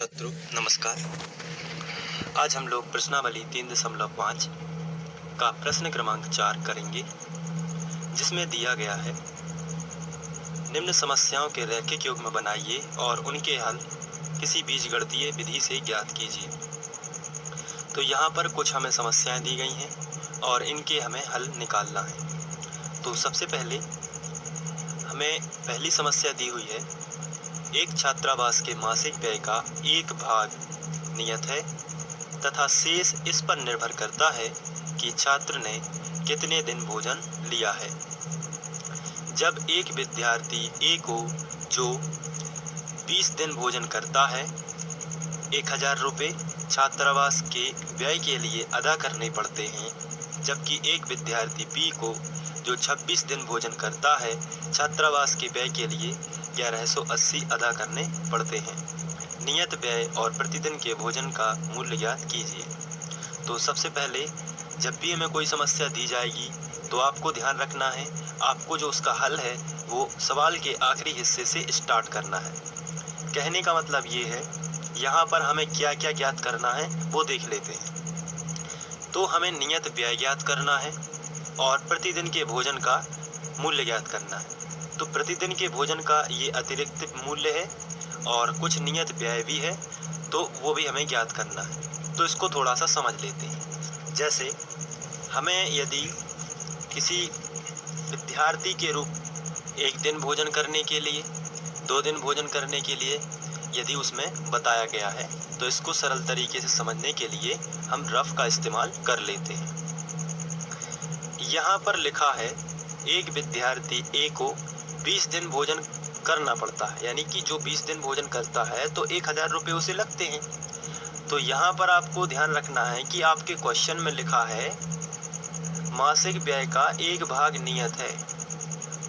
छात्रों नमस्कार। आज हम लोग प्रश्नावली 3.5 का प्रश्न क्रमांक 4 करेंगे, जिसमें दिया गया है निम्न समस्याओं के रैखिक युग्म बनाइए और उनके हल किसी बीजगणितीय विधि से ज्ञात कीजिए। तो यहाँ पर कुछ हमें समस्याएं दी गई हैं और इनके हमें हल निकालना है। तो सबसे पहले हमें पहली समस्या दी हुई है, एक छात्रावास के मासिक व्यय का एक भाग नियत है तथा शेष इस पर निर्भर करता है कि छात्र ने कितने दिन भोजन लिया है। जब एक विद्यार्थी ए को जो 20 दिन भोजन करता है 1000 रुपये छात्रावास के व्यय के लिए अदा करने पड़ते हैं, जबकि एक विद्यार्थी बी को जो 26 दिन भोजन करता है छात्रावास के व्यय के लिए 1180 अदा करने पड़ते हैं। नियत व्यय और प्रतिदिन के भोजन का मूल्य ज्ञात कीजिए। तो सबसे पहले जब भी हमें कोई समस्या दी जाएगी तो आपको ध्यान रखना है, आपको जो उसका हल है वो सवाल के आखिरी हिस्से से स्टार्ट करना है। कहने का मतलब ये है, यहाँ पर हमें क्या क्या ज्ञात करना है वो देख लेते हैं। तो हमें नियत व्यय ज्ञात करना है और प्रतिदिन के भोजन का मूल्य ज्ञात करना है। तो प्रतिदिन के भोजन का ये अतिरिक्त मूल्य है और कुछ नियत व्यय भी है, तो वो भी हमें ज्ञात करना है। तो इसको थोड़ा सा समझ लेते हैं। जैसे हमें यदि किसी विद्यार्थी के रूप एक दिन भोजन करने के लिए 2 दिन भोजन करने के लिए यदि उसमें बताया गया है, तो इसको सरल तरीके से समझने के लिए हम रफ का इस्तेमाल कर लेते हैं। यहाँ पर लिखा है एक विद्यार्थी ए को 20 दिन भोजन करना पड़ता है, यानी कि जो 20 दिन भोजन करता है तो 1000 रुपये उसे लगते हैं। तो यहाँ पर आपको ध्यान रखना है कि आपके क्वेश्चन में लिखा है मासिक व्यय का एक भाग नियत है,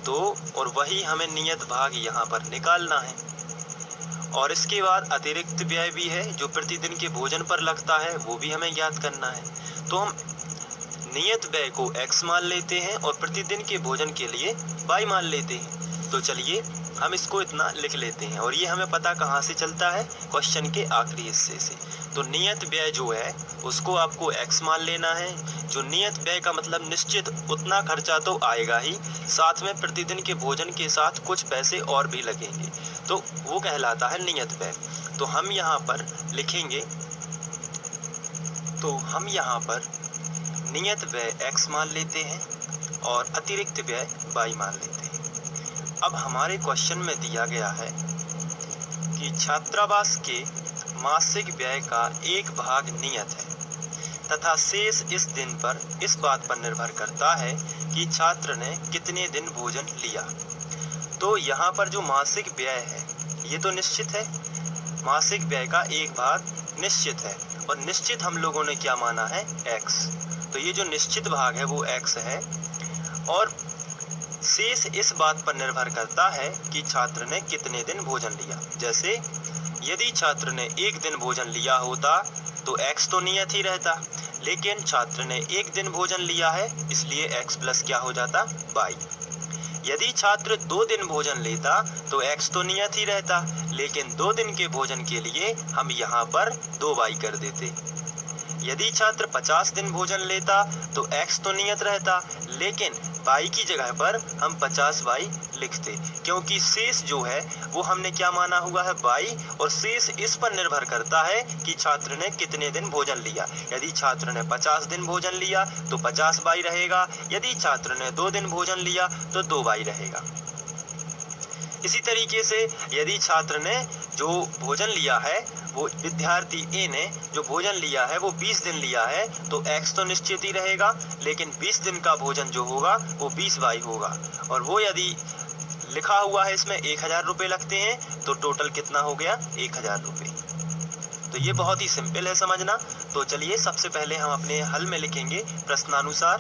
तो और वही हमें नियत भाग यहाँ पर निकालना है। और इसके बाद अतिरिक्त व्यय भी है जो प्रतिदिन के भोजन पर लगता है, वो भी हमें ज्ञात करना है। तो हम नियत व्यय को x मान लेते हैं और प्रतिदिन के भोजन के लिए y मान लेते हैं। तो चलिए हम इसको इतना लिख लेते हैं, और ये हमें पता कहाँ से चलता है, क्वेश्चन के आखिरी हिस्से से। तो नियत व्यय जो है उसको आपको x मान लेना है। जो नियत व्यय का मतलब निश्चित उतना खर्चा तो आएगा ही, साथ में प्रतिदिन के भोजन के साथ कुछ पैसे और भी लगेंगे, तो वो कहलाता है नियत व्यय। तो हम यहाँ पर लिखेंगे, तो हम यहाँ पर नियत व्यय x मान लेते हैं और अतिरिक्त व्यय y मान लेते हैं। अब हमारे क्वेश्चन में दिया गया है कि छात्रावास के मासिक व्यय का एक भाग नियत है तथा शेष इस दिन पर इस बात पर निर्भर करता है कि छात्र ने कितने दिन भोजन लिया। तो यहाँ पर जो मासिक व्यय है ये तो निश्चित है, मासिक व्यय का एक भाग निश्चित है, और निश्चित हम लोगों ने क्या माना है, x। तो ये जो निश्चित भाग है वो x है, और शेष इस बात पर निर्भर करता है कि छात्र ने कितने दिन भोजन लिया। जैसे यदि छात्र ने एक दिन भोजन लिया होता तो x तो नियत ही रहता, लेकिन छात्र ने एक दिन भोजन लिया है इसलिए x प्लस क्या हो जाता, y। यदि छात्र 2 दिन भोजन लेता तो x तो नियत ही रहता, लेकिन 2 दिन के भोजन के लिए हम यहाँ पर 2y कर देते। यदि छात्र 50 दिन भोजन लेता तो x तो नियत रहता, लेकिन y की जगह पर हम 50y लिखते, क्योंकि शेष जो है वो हमने क्या माना हुआ है, y, और शेष इस पर निर्भर करता है कि छात्र ने कितने दिन भोजन लिया। यदि छात्र ने 50 दिन भोजन लिया तो 50y रहेगा, यदि छात्र ने 2 दिन भोजन लिया तो 2y रहेगा। इसी तरीके से यदि छात्र ने जो भोजन लिया है, वो विद्यार्थी ए ने जो भोजन लिया है वो 20 दिन लिया है, तो x तो निश्चित ही रहेगा, लेकिन 20 दिन का भोजन जो होगा वो 20y होगा, और वो यदि लिखा हुआ है इसमें 1000 रुपये लगते हैं, तो टोटल कितना हो गया, 1000 रुपये। तो ये बहुत ही सिंपल है समझना। तो चलिए सबसे पहले हम अपने हल में लिखेंगे प्रश्नानुसार।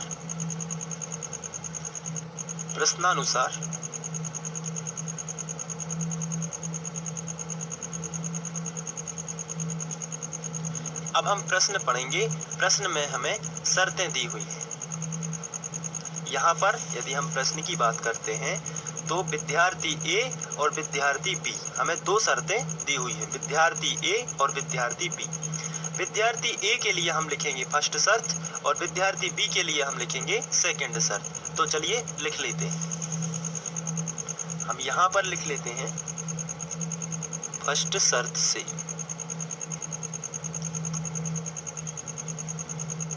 अब हम प्रश्न पढ़ेंगे। प्रश्न में हमें शर्तें दी हुई हैं। यहाँ पर यदि हम प्रश्न की बात करते हैं तो विद्यार्थी ए और विद्यार्थी बी, हमें दो शर्तें दी हुई हैं, विद्यार्थी ए और विद्यार्थी बी। विद्यार्थी ए के लिए हम लिखेंगे फर्स्ट शर्त और विद्यार्थी बी के लिए हम लिखेंगे सेकंड शर्त। तो चलिए लिख लेते हैं, हम यहाँ पर लिख लेते हैं फर्स्ट शर्त से।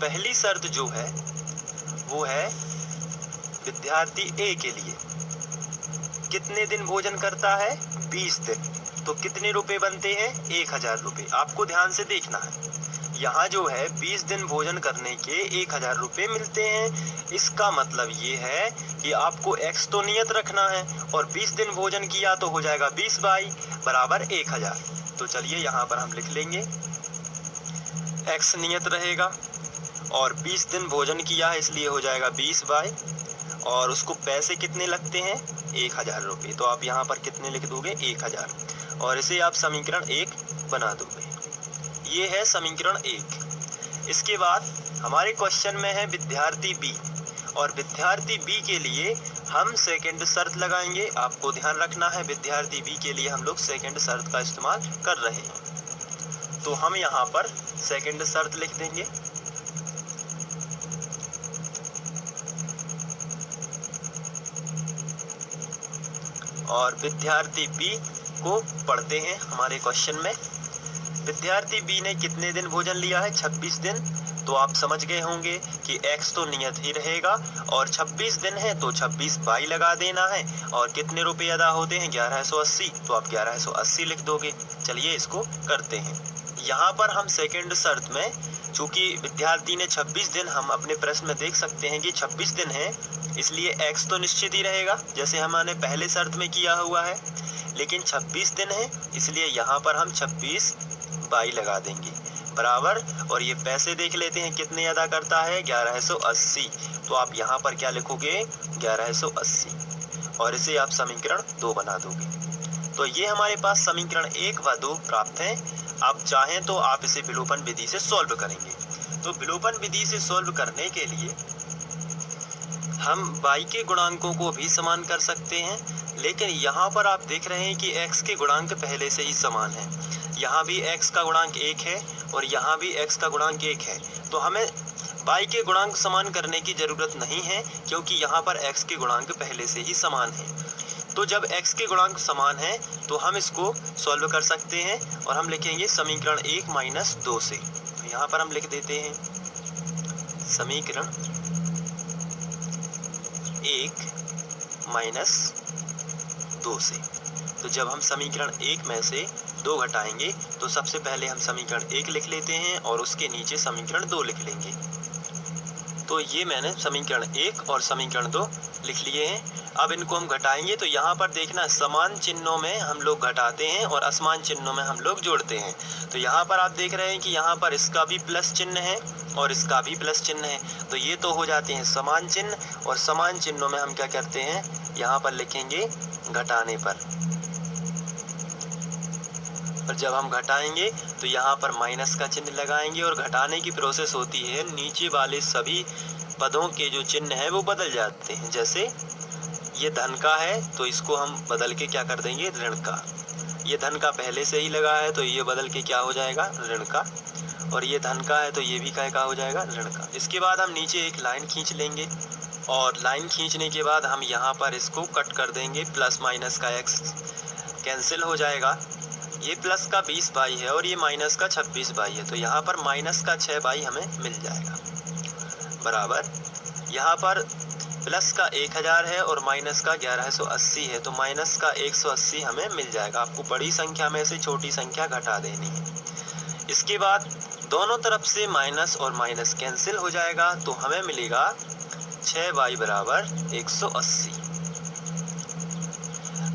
पहली शर्त जो है वो है विद्यार्थी ए के लिए कितने दिन भोजन करता है, 20 दिन। तो कितने रुपए बनते हैं, 1000 रुपए। आपको ध्यान से देखना है, यहाँ जो है 20 दिन भोजन करने के 1000 रुपए मिलते हैं। इसका मतलब ये है कि आपको x तो नियत रखना है और 20 दिन भोजन किया तो हो जाएगा 20 बाई बराबर 1000। तो चलिए यहाँ पर हम लिख लेंगे x नियत रहेगा और 20 दिन भोजन किया है इसलिए हो जाएगा 20 बाई, और उसको पैसे कितने लगते हैं, 1000 रुपये। तो आप यहाँ पर कितने लिख दोगे, 1000, और इसे आप समीकरण 1 बना दोगे। ये है समीकरण 1। इसके बाद हमारे क्वेश्चन में है विद्यार्थी बी, और विद्यार्थी बी के लिए हम सेकंड शर्त लगाएंगे। आपको ध्यान रखना है विद्यार्थी बी के लिए हम लोग सेकंड शर्त का इस्तेमाल कर रहे हैं। तो हम यहाँ पर सेकंड शर्त लिख देंगे, और विद्यार्थी बी को पढ़ते हैं हमारे क्वेश्चन में। विद्यार्थी बी ने कितने दिन भोजन लिया है, 26 दिन। तो आप समझ गए होंगे कि x तो नियत ही रहेगा और 26 दिन है तो 26 बाई लगा देना है, और कितने रुपए अदा होते हैं, 1180। तो आप 1180 लिख दोगे। चलिए इसको करते हैं। यहाँ पर हम सेकंड शर्त में, चूंकि विद्यार्थी ने 26 दिन, हम अपने प्रश्न में देख सकते हैं कि 26 दिन है, इसलिए x तो निश्चित ही रहेगा जैसे हमने पहले शर्त में किया हुआ है, लेकिन 26 दिन है इसलिए यहाँ पर हम 26 बाई लगा देंगे बराबर, और ये पैसे देख लेते हैं कितने अदा करता है, 1180। तो आप यहाँ पर क्या लिखोगे, 1180, और इसे आप समीकरण 2 बना दोगे। तो ये हमारे पास समीकरण 1 व 2 प्राप्त हैं। आप चाहें तो आप इसे विलोपन विधि से सॉल्व करेंगे। तो विलोपन विधि से सॉल्व करने के लिए हम y के गुणांकों को भी समान कर सकते हैं, लेकिन यहाँ पर आप देख रहे हैं कि x के गुणांक पहले से ही समान है। यहाँ भी x का गुणांक 1 है और यहाँ भी x का गुणांक 1 है। तो हमें y के गुणांक समान करने की ज़रूरत नहीं है, क्योंकि यहाँ पर x के गुणांक पहले से ही समान है। तो जब x के गुणांक समान है तो हम इसको सॉल्व कर सकते हैं, और हम लिखेंगे समीकरण 1 माइनस 2 से। तो यहाँ पर हम लिख देते हैं समीकरण 1 माइनस 2 से। तो जब हम समीकरण 1 में से 2 घटाएंगे तो सबसे पहले हम समीकरण 1 लिख लेते हैं और उसके नीचे समीकरण 2 लिख लेंगे। तो ये मैंने समीकरण 1 और समीकरण 2 लिख लिए हैं। अब इनको हम घटाएंगे तो यहाँ पर देखना, समान चिन्हों में हम लोग घटाते हैं और असमान चिन्हों में हम लोग जोड़ते हैं। तो यहाँ पर आप देख रहे हैं कि यहाँ पर इसका भी प्लस चिन्ह है और इसका भी प्लस चिन्ह है, तो ये तो हो जाते हैं समान चिन्ह, और समान चिन्हों में हम क्या करते हैं, यहाँ पर लिखेंगे घटाने पर। और जब हम घटाएंगे तो यहाँ पर माइनस का चिन्ह लगाएंगे, और घटाने की प्रोसेस होती है नीचे वाले सभी पदों के जो चिन्ह है वो बदल जाते हैं। जैसे ये धन का है तो इसको हम बदल के क्या कर देंगे, ऋण का। ये धन का पहले से ही लगा है तो ये बदल के क्या हो जाएगा, ऋण का। और ये धन का है तो ये भी क्या का हो जाएगा, ऋण का। इसके बाद हम नीचे एक लाइन खींच लेंगे, और लाइन खींचने के बाद हम यहाँ पर इसको कट कर देंगे। प्लस माइनस का x कैंसिल हो जाएगा। ये प्लस का 20 बाई है और ये माइनस का 26 बाई है, तो यहाँ पर माइनस का 6 बाई हमें मिल जाएगा बराबर। यहाँ पर प्लस का 1000 है और माइनस का 1180 है, तो माइनस का 180 हमें मिल जाएगा। आपको बड़ी संख्या में से छोटी संख्या घटा देनी है। इसके बाद दोनों तरफ से माइनस और माइनस कैंसिल हो जाएगा, तो हमें मिलेगा 6y बराबर 180।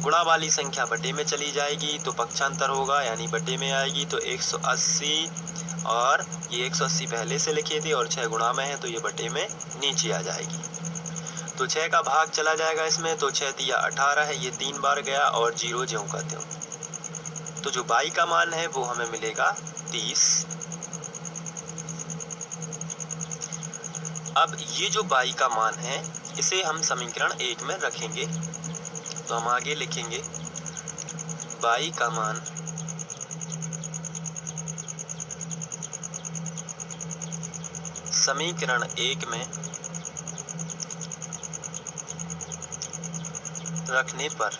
गुणा वाली संख्या बटे में चली जाएगी तो पक्षांतर होगा, यानी बटे में आएगी, तो 180, और ये 180 पहले से लिखे थे और 6 गुणा में है तो ये बटे में नीचे आ जाएगी। तो 6 का भाग चला जाएगा इसमें, तो 6 दिया 18 है, ये 3 बार गया और 0 ज्यों का त्यों। तो जो y का मान है वो हमें मिलेगा 30। अब ये जो y का मान है इसे हम समीकरण 1 में रखेंगे। तो हम आगे लिखेंगे y का मान समीकरण 1 में रखने पर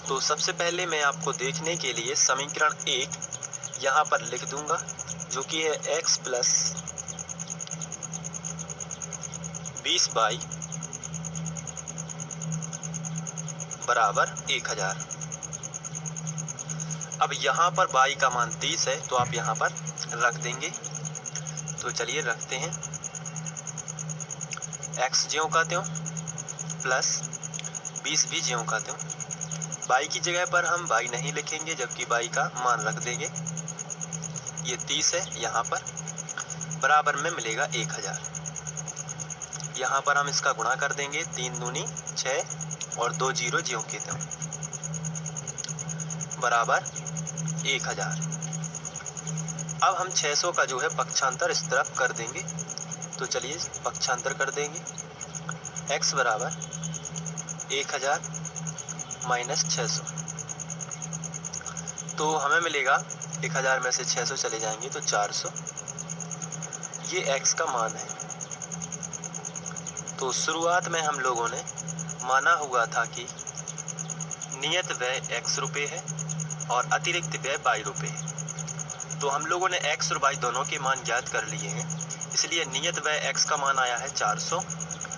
तो सबसे पहले मैं आपको देखने के लिए समीकरण 1 यहाँ पर लिख दूंगा, जो कि है x प्लस 20y बराबर 1000। अब यहाँ पर y का मान 30 है, तो आप यहाँ पर रख देंगे। तो चलिए रखते हैं, x ज्यों का त्यों प्लस 20 भी ज्यों का त्यों। y की जगह पर हम y नहीं लिखेंगे, जबकि y का मान रख देंगे। ये 30 है, यहाँ पर बराबर में मिलेगा 1000। यहाँ पर हम इसका गुणा कर देंगे, 3 दूनी 6 और 2 जीरो ज्यों के त्यों बराबर 1000। अब हम 600 का जो है पक्षांतर इस तरफ कर देंगे। तो चलिए पक्षांतर कर देंगे, x बराबर 1000 माइनस 600। तो हमें मिलेगा 1000 में से 600 चले जाएंगे तो 400। ये x का मान है। तो शुरुआत में हम लोगों ने माना हुआ था कि नियत व्यय x रुपये है और अतिरिक्त व्यय y रुपये है। तो हम लोगों ने x और y दोनों के मान ज्ञात कर लिए हैं, इसलिए नियत व्यय x का मान आया है 400,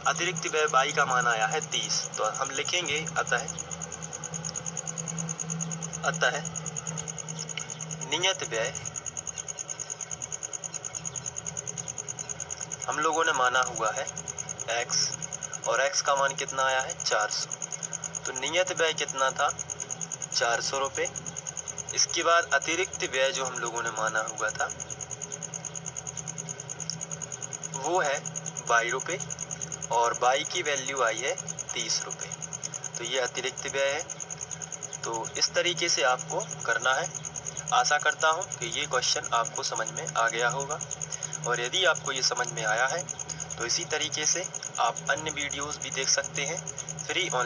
अतिरिक्त व्यय y का मान आया है 30। तो हम लिखेंगे अतः नियत व्यय हम लोगों ने माना हुआ है x और x का मान कितना आया है 400। तो नियत व्यय कितना था 400 रुपये। इसके बाद अतिरिक्त व्यय जो हम लोगों ने माना हुआ था वो है y रुपये और y की वैल्यू आई है 30 रुपये। तो ये अतिरिक्त व्यय है। तो इस तरीके से आपको करना है। आशा करता हूँ कि ये क्वेश्चन आपको समझ में आ गया होगा, और यदि आपको ये समझ में आया है तो इसी तरीके से आप अन्य वीडियोस भी देख सकते हैं फ्री ऑन